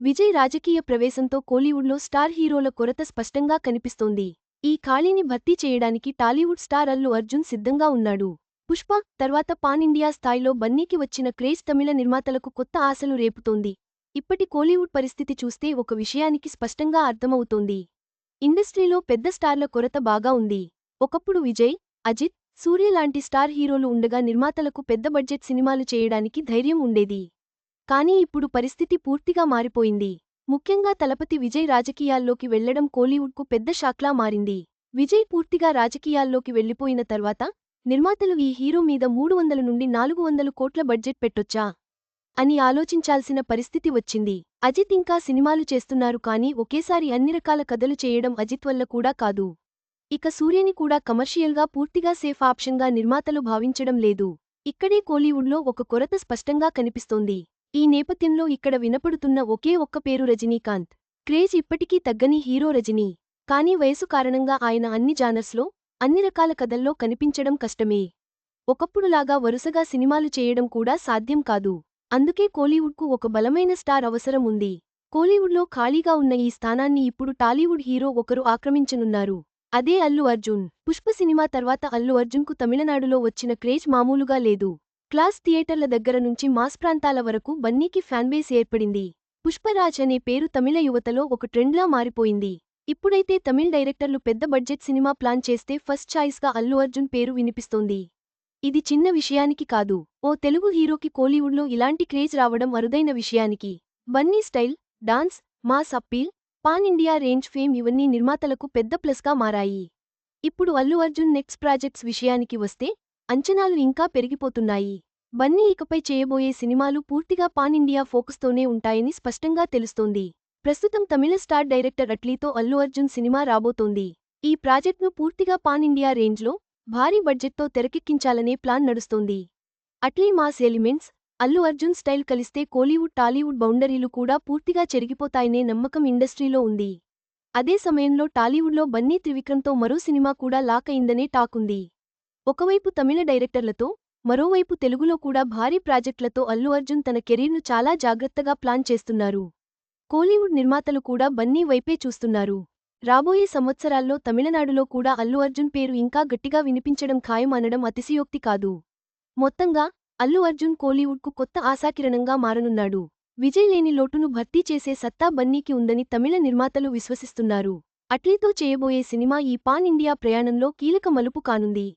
విజయ్ రాజకీయ ప్రవేశంతో కోలీవుడ్లో స్టార్ హీరోల కొరత స్పష్టంగా కనిపిస్తోంది. ఈ ఖాళీని భర్తీ చేయడానికి టాలీవుడ్ స్టార్ అల్లు అర్జున్ సిద్ధంగా ఉన్నాడు. పుష్ప తర్వాత పాన్ ఇండియా స్థాయిలో బన్నీకి వచ్చిన క్రేజ్ తమిళ నిర్మాతలకు కొత్త ఆశలు రేపుతోంది. ఇప్పటి కోలీవుడ్ పరిస్థితి చూస్తే ఒక విషయానికి స్పష్టంగా అర్థమవుతోంది. ఇండస్ట్రీలో పెద్ద స్టార్ల కొరత బాగా ఉంది. ఒకప్పుడు విజయ్, అజిత్, సూర్య లాంటి స్టార్ హీరోలు ఉండగా నిర్మాతలకు పెద్ద బడ్జెట్ సినిమాలు చేయడానికి ధైర్యం ఉండేది. కానీ ఇప్పుడు పరిస్థితి పూర్తిగా మారిపోయింది. ముఖ్యంగా తలపతి విజయ్ రాజకీయాల్లోకి వెళ్లడం కోలీవుడ్కు పెద్ద షాక్లా మారింది. విజయ్ పూర్తిగా రాజకీయాల్లోకి వెళ్లిపోయిన తర్వాత నిర్మాతలు ఈ హీరో మీద 300 నుండి 400 కోట్ల బడ్జెట్ పెట్టొచ్చా అని ఆలోచించాల్సిన పరిస్థితి వచ్చింది. అజిత్ ఇంకా సినిమాలు చేస్తున్నారు కానీ ఒకేసారి అన్ని రకాల కథలు చేయడం అజిత్ వల్ల కూడా కాదు. ఇక సూర్యని కూడా కమర్షియల్గా పూర్తిగా సేఫ్ ఆప్షన్గా నిర్మాతలు భావించడం లేదు. ఇక్కడే కోలీవుడ్లో ఒక కొరత స్పష్టంగా కనిపిస్తోంది. ఈ నేపథ్యంలో ఇక్కడ వినపడుతున్న ఒకే ఒక్క పేరు రజనీకాంత్. క్రేజ్ ఇప్పటికీ తగ్గని హీరో రజనీ. కానీ వయసు కారణంగా ఆయన అన్ని జానర్స్లో, అన్ని రకాల కథల్లో కనిపించడం కష్టమే. ఒకప్పుడులాగా వరుసగా సినిమాలు చేయడం కూడా సాధ్యం కాదు. అందుకే కోలీవుడ్కు ఒక బలమైన స్టార్ అవసరం ఉంది. కోలీవుడ్లో ఖాళీగా ఉన్న ఈ స్థానాన్ని ఇప్పుడు టాలీవుడ్ హీరో ఒకరు ఆక్రమించనున్నారు. అదే అల్లు అర్జున్. పుష్ప సినిమా తర్వాత అల్లు అర్జున్కు తమిళనాడులో వచ్చిన క్రేజ్ మామూలుగా లేదు. క్లాస్ థియేటర్ల దగ్గర నుంచి మాస్ ప్రాంతాల వరకు బన్నీకి ఫ్యాన్బేస్ ఏర్పడింది. పుష్పరాజ్ అనే పేరు తమిళ యువతలో ఒక ట్రెండ్లా మారిపోయింది. ఇప్పుడైతే తమిళ్ డైరెక్టర్లు పెద్ద బడ్జెట్ సినిమా ప్లాన్ చేస్తే ఫస్ట్ చాయిస్గా అల్లు అర్జున్ పేరు వినిపిస్తోంది. ఇది చిన్న విషయానికి కాదు. ఓ తెలుగు హీరోకి కోలీవుడ్లో ఇలాంటి క్రేజ్ రావడం అరుదైన విషయానికి. Bunny style, dance, mass appeal, pan India range fame ఇవన్నీ నిర్మాతలకు పెద్ద ప్లస్గా మారాయి. ఇప్పుడు అల్లు అర్జున్ నెక్స్ట్ ప్రాజెక్ట్స్ విషయానికి వస్తే అంచనాలు ఇంకా పెరిగిపోతున్నాయి. బన్నీ ఇకపై చేయబోయే సినిమాలు పూర్తిగా పాన్ ఇండియా ఫోకస్తోనే ఉంటాయని స్పష్టంగా తెలుస్తోంది. ప్రస్తుతం తమిళ స్టార్ డైరెక్టర్ అట్లీతో అల్లు అర్జున్ సినిమా రాబోతోంది. ఈ ప్రాజెక్ట్ను పూర్తిగా పాన్ ఇండియా రేంజ్లో, భారీ బడ్జెట్తో తెరకెక్కించాలనే ప్లాన్ నడుస్తోంది. Atlee mass elements, Allu Arjun style కలిస్తే కోలీవుడ్ టాలీవుడ్ బౌండరీలు కూడా పూర్తిగా చెరిగిపోతాయనే నమ్మకం ఇండస్ట్రీలో ఉంది. అదే సమయంలో టాలీవుడ్లో బన్నీ త్రివిక్రమ్తో మరో సినిమా కూడా లాక్ అయిందనే టాకుంది. ఒకవైపు తమిళ డైరెక్టర్లతో, మరోవైపు తెలుగులో కూడా భారీ ప్రాజెక్టులతో అల్లు అర్జున్ తన కెరీర్ను చాలా జాగ్రత్తగా ప్లాన్ చేస్తున్నారు. కోలీవుడ్ నిర్మాతలు కూడా బన్నీ వైపే చూస్తున్నారు. రాబోయే సంవత్సరాల్లో తమిళనాడులో కూడా అల్లు అర్జున్ పేరు ఇంకా గట్టిగా వినిపించడం ఖాయం అనడం అతిశయోక్తి కాదు. మొత్తంగా అల్లు అర్జున్ కోలీవుడ్కు కొత్త ఆశాకిరణంగా మారనున్నాడు. విజయ్ లేని లోటును భర్తీ చేసే సత్తా బన్నీకి ఉందని తమిళ నిర్మాతలు విశ్వసిస్తున్నారు. అట్లీతో చేయబోయే సినిమా ఈ పాన్ ఇండియా ప్రయాణంలో కీలక మలుపు కానుంది.